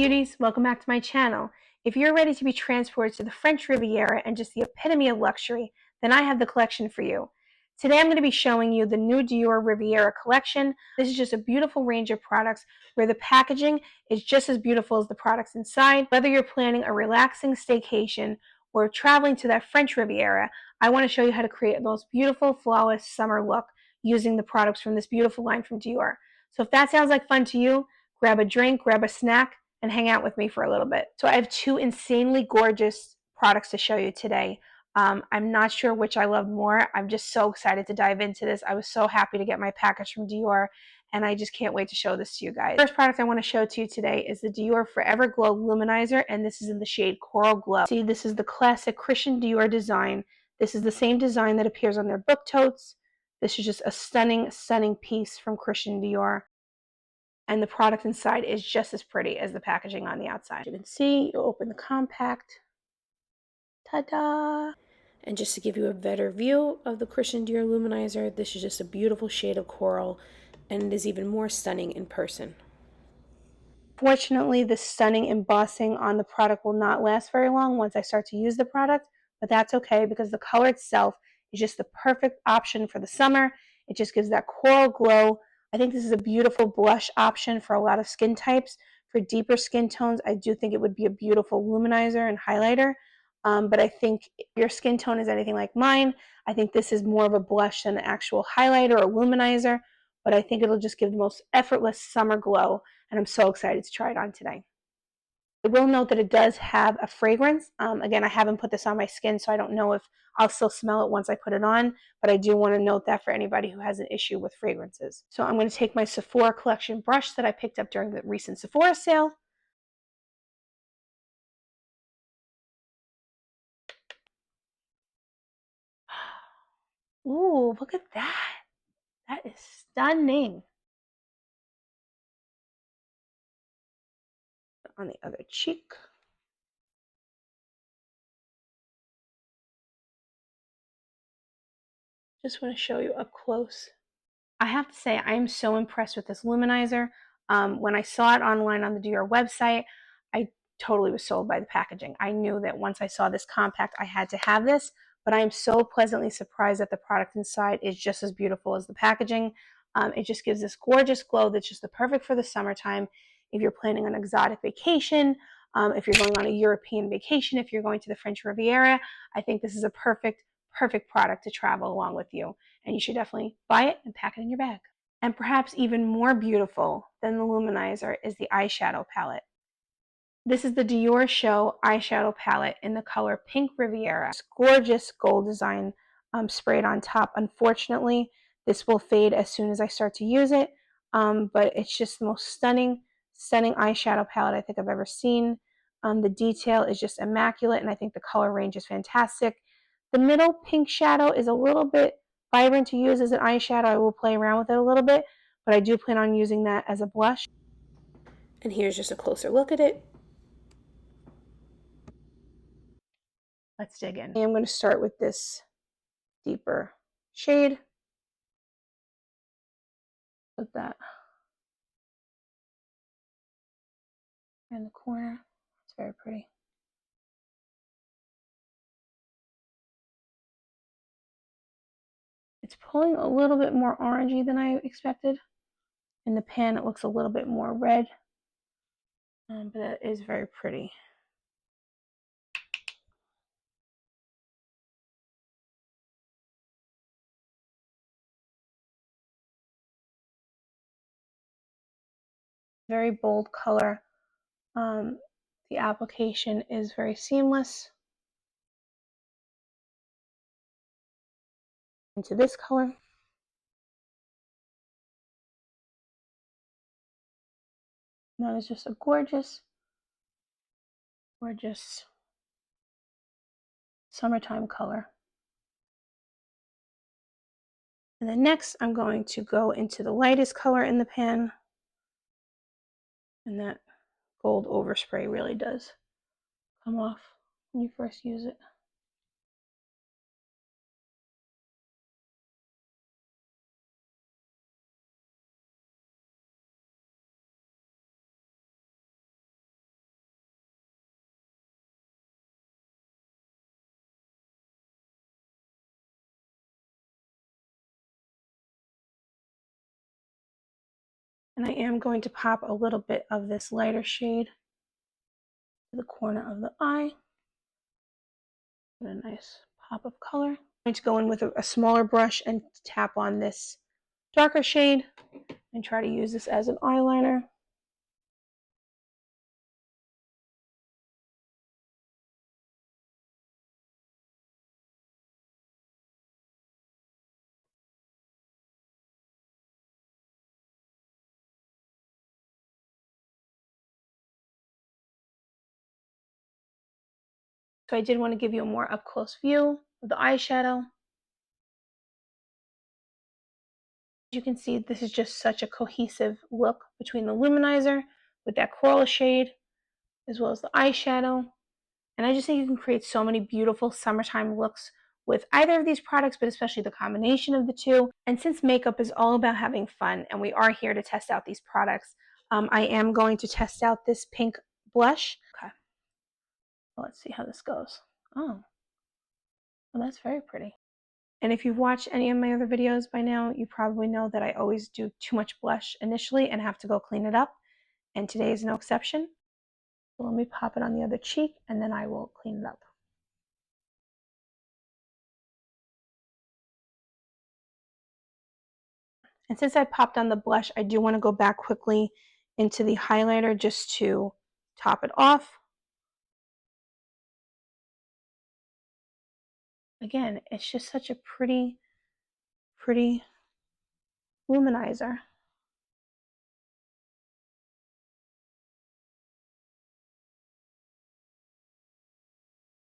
beauties, welcome back to my channel. If you're ready to be transported to the French Riviera and just the epitome of luxury, then I have the collection for you. Today I'm going to be showing you the new Dior Riviera collection. This is just a beautiful range of products where the packaging is just as beautiful as the products inside. Whether you're planning a relaxing staycation or traveling to that French Riviera, I want to show you how to create the most beautiful, flawless summer look using the products from this beautiful line from Dior. So if that sounds like fun to you, grab a drink, grab a snack, and hang out with me for a little bit. So I have two insanely gorgeous products to show you today. I'm not sure which I love more. I'm just so excited to dive into this. I was so happy to get my package from Dior, and I just can't wait to show this to you guys. The first product I want to show to you today is the Dior Forever Glow Luminizer, and this is in the shade Coral Glow. See, this is the classic Christian Dior design. This is the same design that appears on their book totes. This is just a stunning, stunning piece from Christian Dior. And the product inside is just as pretty as the packaging on the outside. You can see, you open the compact. Ta-da! And just to give you a better view of the Christian Dior Luminizer, this is just a beautiful shade of coral, and it is even more stunning in person. Fortunately, the stunning embossing on the product will not last very long once I start to use the product, but that's okay because the color itself is just the perfect option for the summer. It just gives that coral glow. I think this is a beautiful blush option for a lot of skin types. For deeper skin tones, I do think it would be a beautiful luminizer and highlighter. But I think if your skin tone is anything like mine, I think this is more of a blush than an actual highlighter or luminizer. But I think it'll just give the most effortless summer glow, and I'm so excited to try it on today. I will note that it does have a fragrance. Again, I haven't put this on my skin, so I don't know if I'll still smell it once I put it on, but I do want to note that for anybody who has an issue with fragrances. So I'm going to take my Sephora collection brush that I picked up during the recent Sephora sale. Ooh, look at that. That is stunning. On the other cheek. Just want to show you up close. I have to say, I am so impressed with this luminizer. When I saw it online on the Dior website, I totally was sold by the packaging. I knew that once I saw this compact, I had to have this, but I am so pleasantly surprised that the product inside is just as beautiful as the packaging. It just gives this gorgeous glow that's just the perfect for the summertime. If you're planning an exotic vacation, if you're going on a European vacation, if you're going to the French Riviera, I think this is a perfect product to travel along with you, and you should definitely buy it and pack it in your bag. And perhaps even more beautiful than the luminizer is the eyeshadow palette. This is the Diorshow eyeshadow palette in the color Pink Riviera. It's gorgeous gold design sprayed on top. Unfortunately, this will fade as soon as I start to use it, but it's just the most stunning eyeshadow palette I think I've ever seen. The detail is just immaculate, and I think the color range is fantastic. The middle pink shadow is a little bit vibrant to use as an eyeshadow. I will play around with it a little bit, but I do plan on using that as a blush. And here's just a closer look at it. Let's dig in. I'm going to start with this deeper shade. Put that in the corner. It's very pretty. It's pulling a little bit more orangey than I expected. In the pan, it looks a little bit more red, but it is very pretty. Very bold color. The application is very seamless. Into this color. That is just a gorgeous summertime color. And then next, I'm going to go into the lightest color in the pan. And that gold overspray really does come off when you first use it. And I am going to pop a little bit of this lighter shade to the corner of the eye. Get a nice pop of color. I'm going to go in with a smaller brush and tap on this darker shade and try to use this as an eyeliner. So I did want to give you a more up close view of the eyeshadow. As you can see, this is just such a cohesive look between the luminizer with that coral shade as well as the eyeshadow. And I just think you can create so many beautiful summertime looks with either of these products, but especially the combination of the two. And since makeup is all about having fun and we are here to test out these products, I am going to test out this pink blush. Okay, well, let's see how this goes. Oh, well, that's very pretty. And if you've watched any of my other videos by now, you probably know that I always do too much blush initially and have to go clean it up. And today is no exception. So let me pop it on the other cheek and then I will clean it up. And since I popped on the blush, I do want to go back quickly into the highlighter just to top it off. Again, it's just such a pretty, pretty luminizer.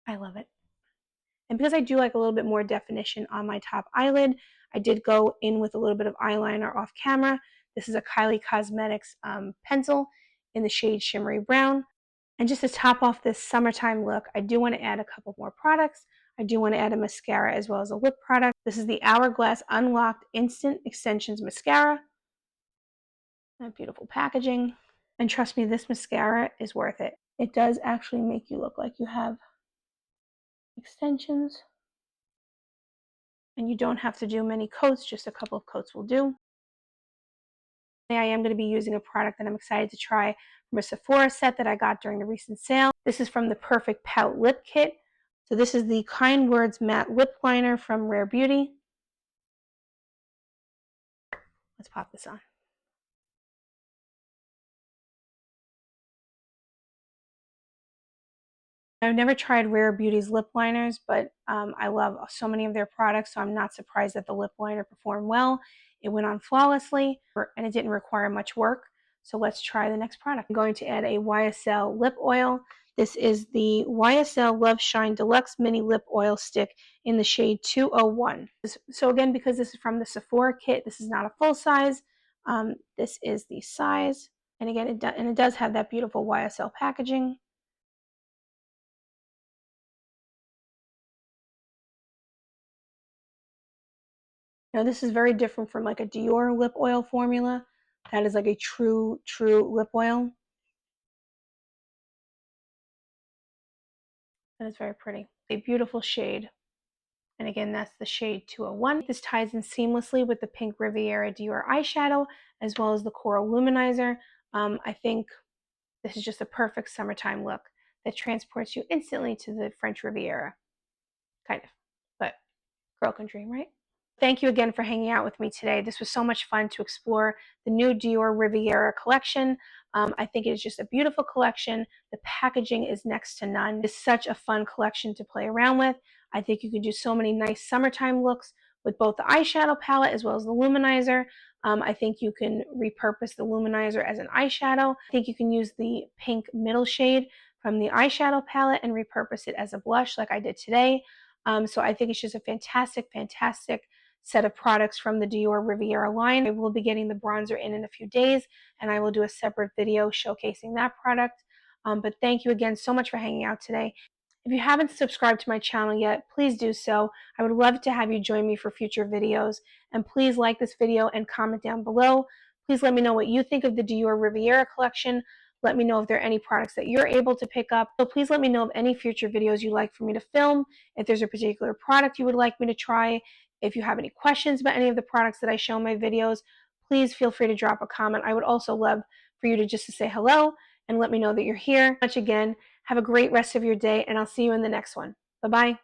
I love it. And because I do like a little bit more definition on my top eyelid, I did go in with a little bit of eyeliner off camera. This is a Kylie Cosmetics pencil in the shade Shimmery Brown. And just to top off this summertime look, I do want to add a couple more products. I do want to add a mascara as well as a lip product. This is the Hourglass Unlocked Instant Extensions Mascara. That beautiful packaging. And trust me, this mascara is worth it. It does actually make you look like you have extensions. And you don't have to do many coats, just a couple of coats will do. I am going to be using a product that I'm excited to try from a Sephora set that I got during the recent sale. This is from the Perfect Pout Lip Kit. So this is the Kind Words Matte Lip Liner from Rare Beauty. Let's pop this on. I've never tried Rare Beauty's lip liners, but I love so many of their products, so I'm not surprised that the lip liner performed well. It went on flawlessly, and it didn't require much work. So let's try the next product. I'm going to add a YSL lip oil. This is the YSL Love Shine Deluxe Mini Lip Oil Stick in the shade 201. So again, because this is from the Sephora kit, this is not a full size. This is the size. And again, it does have that beautiful YSL packaging. Now this is very different from like a Dior lip oil formula. That is like a true lip oil. That is very pretty. A beautiful shade. And again, that's the shade 201. This ties in seamlessly with the pink Riviera Dior eyeshadow, as well as the coral luminizer. I think this is just a perfect summertime look that transports you instantly to the French Riviera. Kind of, but girl can dream, right? Thank you again for hanging out with me today. This was so much fun to explore the new Dior Riviera collection. I think it is just a beautiful collection. The packaging is next to none. It's such a fun collection to play around with. I think you can do so many nice summertime looks with both the eyeshadow palette as well as the luminizer. I think you can repurpose the luminizer as an eyeshadow. I think you can use the pink middle shade from the eyeshadow palette and repurpose it as a blush like I did today. So I think it's just a fantastic set of products from the Dior Riviera line. I will be getting the bronzer in a few days, and I will do a separate video showcasing that product. But thank you again so much for hanging out today. If you haven't subscribed to my channel yet, please do so. I would love to have you join me for future videos. And please like this video and comment down below. Please let me know what you think of the Dior Riviera collection. Let me know if there are any products that you're able to pick up. So please let me know of any future videos you'd like for me to film, if there's a particular product you would like me to try. If you have any questions about any of the products that I show in my videos, please feel free to drop a comment. I would also love for you to just to say hello and let me know that you're here. Much again, have a great rest of your day, and I'll see you in the next one. Bye-bye.